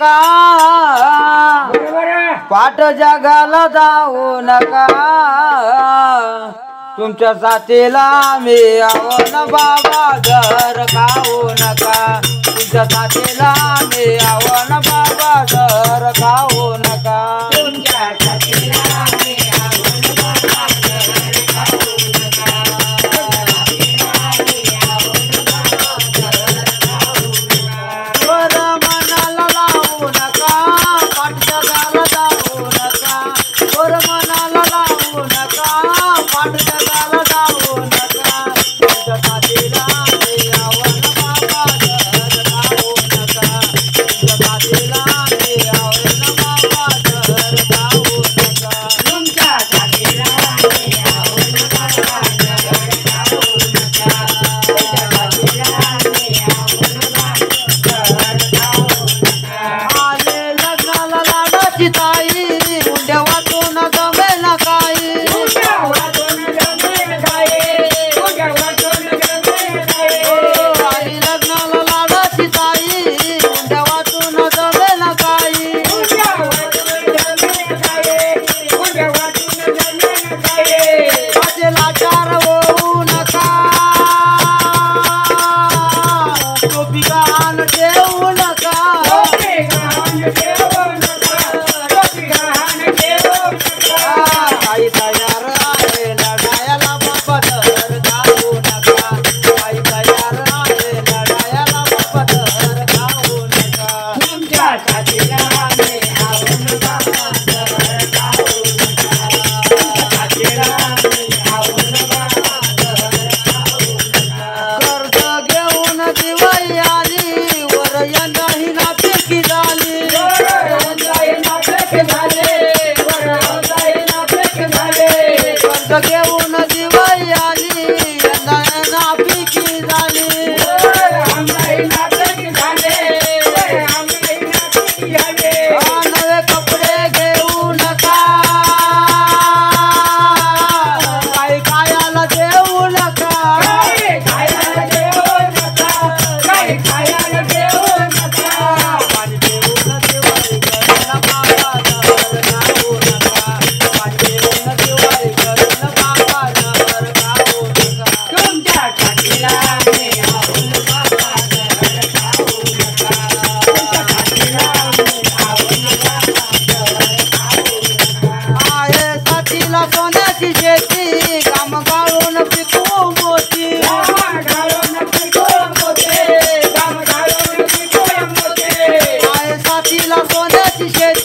का पाठ जगाला जाऊ नका तुमच्या साथीला मी आवड बाबा घर खाऊ नका तुमच्या साथीला मी आवड बाबा घर खाऊ नका तुमच्या साथीला मी आवड बाबा घर खाऊ नका वर मनाला लावू नका पाठ जगाला जाऊ नका वर मनाला लावू नका पाठ जगाला जाऊ नका तुमच्या साथीला मी आवड बाबा घर खाऊ नका तुमच्या साथीला मी आवड बाबा घर खाऊ नका तुमच्या साथीला मी आवड बाबा घर खाऊ नका तुमच्या साथीला मी आवड बाबा घर खाऊ नका आले लग्नाला लाडाची ताई उंड्या वाटून जमे ना काही तुझ्या वाटून जमेल काय तुझ्या वाटून जमेल काय आई लग्नाला लाडाची ताई उंड्या वाटून जमे ना काही तुझ्या वाटून जमेल काय तुझ्या वाटून जमेल काय माझे लाचार होऊ नका टोपी कान ठेवू नका टोपी गहाण ठेवू नका टोपी गहाण ठेवू नका आई तयार आहे लढायला बाबा तर खाऊ नका आई तयार आहे लढायला बाबा तर खाऊ नका तुमच्या साथीला मी आवड बाबा घर खाऊ नका तुमच्या साथीला मी आवड बाबा घर खाऊ नका कर्ज घेऊन दिवाळी आली वर यंदाही नापिकी झाली कर्ज घेऊन दिवाळी आली यंदा नापिकी झाली नवे कपडे घेऊ नका काही खायला देऊ नका पाणी देऊन दिवाळी करून बाबा घर खाऊ नका पाणी देऊन दिवाळी करून बाबा घर खाऊ नका तुमच्या साथीला मी आवड बाबा घर खाऊ नका तुमच्या साथीला मी आवड बाबा घर खाऊ नका आहे साथीला सोन्याची शेती काम काढून पिकवू मोती काम घालून पिको मोते काम घालून पिको मोते आहे साथीला सोन्याची शेती